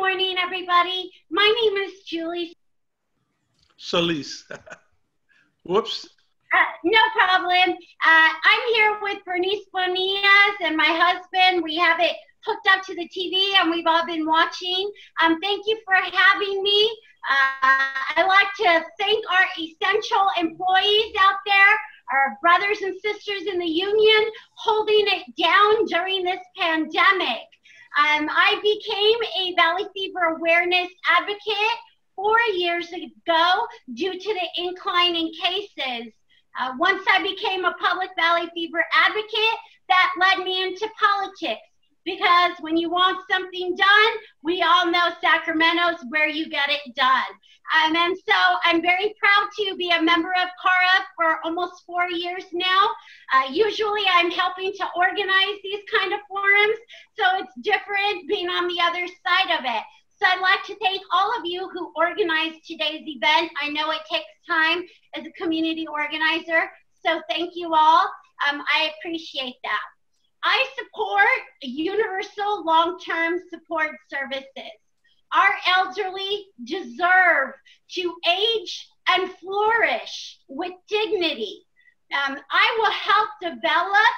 morning, everybody. My name is Julie. Solis. Whoops. No problem. I'm here with Bernice Bonillas and my husband. We have it hooked up to the TV and we've all been watching. Thank you for having me. I'd like to thank our essential employees out there, our brothers and sisters in the union, holding it down during this pandemic. I became a valley fever awareness advocate 4 years ago due to the incline in cases. Once I became a public valley fever advocate, that led me into politics, because when you want something done, we all know Sacramento's where you get it done. And so I'm very proud to be a member of CARA for almost 4 years now. Usually I'm helping to organize these kind of forums, so it's different being on the other side of it. So I'd like to thank all of you who organized today's event. I know it takes time as a community organizer, so thank you all. I appreciate that. I support universal long-term support services. Our elderly deserve to age and flourish with dignity. I will help develop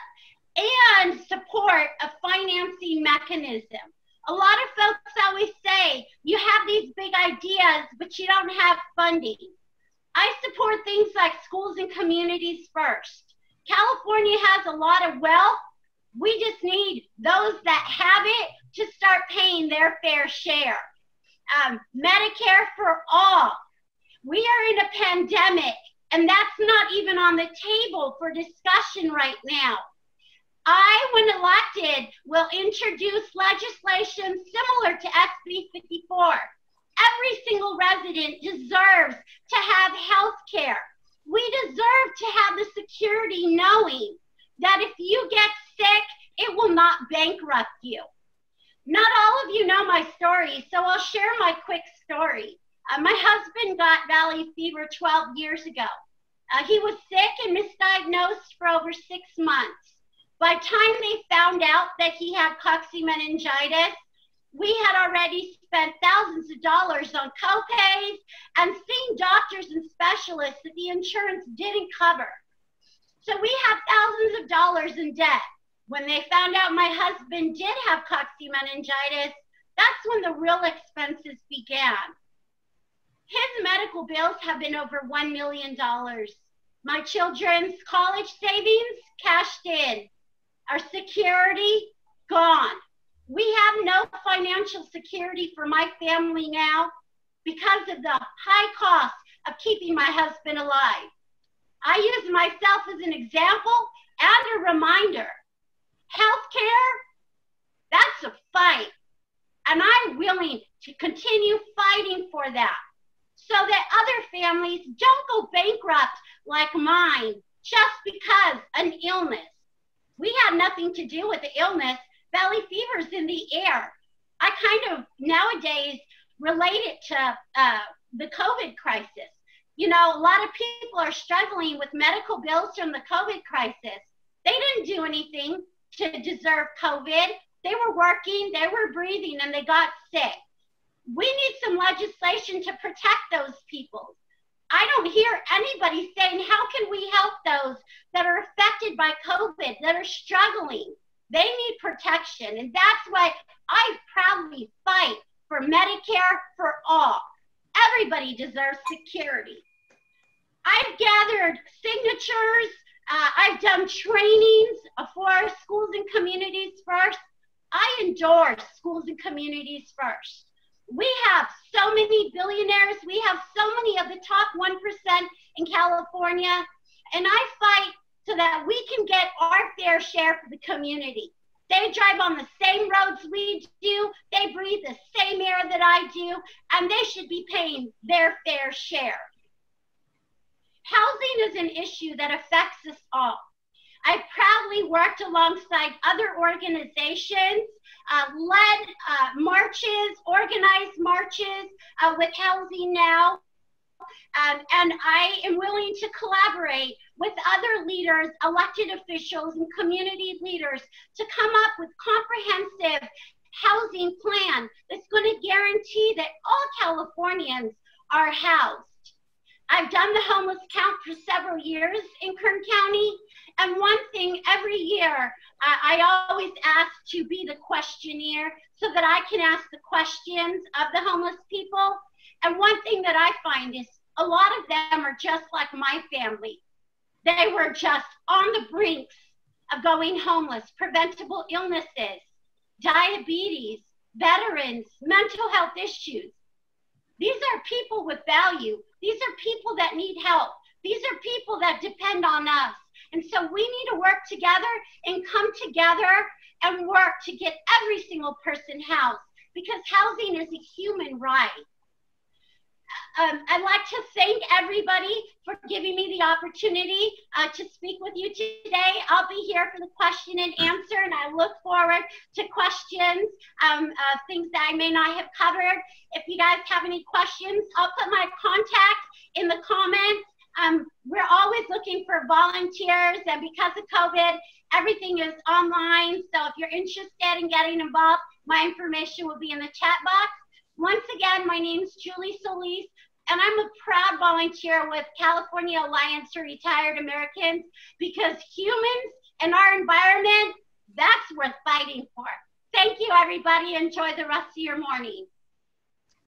and support a financing mechanism. A lot of folks always say, you have these big ideas, but you don't have funding. I support things like schools and communities first. California has a lot of wealth. We just need those that have it to start paying their fair share. Medicare for all. We are in a pandemic, and that's not even on the table for discussion right now. I, when elected, will introduce legislation similar to SB 54. Every single resident deserves to have health care. We deserve to have the security knowing that if you get sick, it will not bankrupt you. Not all of you know my story, so I'll share my quick story. My husband got valley fever 12 years ago. He was sick and misdiagnosed for over 6 months. By the time they found out that he had coccymeningitis, we had already spent thousands of dollars on co-pays and seeing doctors and specialists that the insurance didn't cover. So we had thousands of dollars in debt. When they found out my husband did have coccymeningitis, that's when the real expenses began. His medical bills have been over $1 million. My children's college savings cashed in. Our security, gone. We have no financial security for my family now because of the high cost of keeping my husband alive. I use myself as an example and a reminder. Healthcare, that's a fight. And I'm willing to continue fighting for that so that other families don't go bankrupt like mine just because an illness. We had nothing to do with the illness. Valley fever's in the air. I kind of nowadays relate it to the COVID crisis. You know, a lot of people are struggling with medical bills from the COVID crisis. They didn't do anything to deserve COVID. They were working, they were breathing, and they got sick. We need some legislation to protect those people. I don't hear anybody saying, how can we help those that are affected by COVID, that are struggling? They need protection, and that's why I proudly fight for Medicare for all. Everybody deserves security. I've gathered signatures. I've done trainings for schools and communities first. I endorse schools and communities first. We have so many billionaires. We have so many of the top 1% in California. And I fight so that we can get our fair share for the community. They drive on the same roads we do. They breathe the same air that I do. And they should be paying their fair share. Housing is an issue that affects us all. I proudly worked alongside other organizations, led marches, organized marches with Housing Now, and I am willing to collaborate with other leaders, elected officials, and community leaders to come up with comprehensive housing plan that's going to guarantee that all Californians are housed. I've done the homeless count for several years in Kern County, and one thing every year, I always ask to be the questionnaire so that I can ask the questions of the homeless people. And one thing that I find is a lot of them are just like my family. They were just on the brinks of going homeless, preventable illnesses, diabetes, veterans, mental health issues. These are people with value. These are people that need help. These are people that depend on us. And so we need to work together and come together and work to get every single person housed, because housing is a human right. I'd like to thank everybody for giving me the opportunity to speak with you today. I'll be here for the question and answer, and I look forward to questions, things that I may not have covered. If you guys have any questions, I'll put my contact in the comments. We're always looking for volunteers, and because of COVID, everything is online. So if you're interested in getting involved, my information will be in the chat box. Once again, my name is Julie Solis, and I'm a proud volunteer with California Alliance for Retired Americans, because humans and our environment, that's worth fighting for. Thank you, everybody. Enjoy the rest of your morning.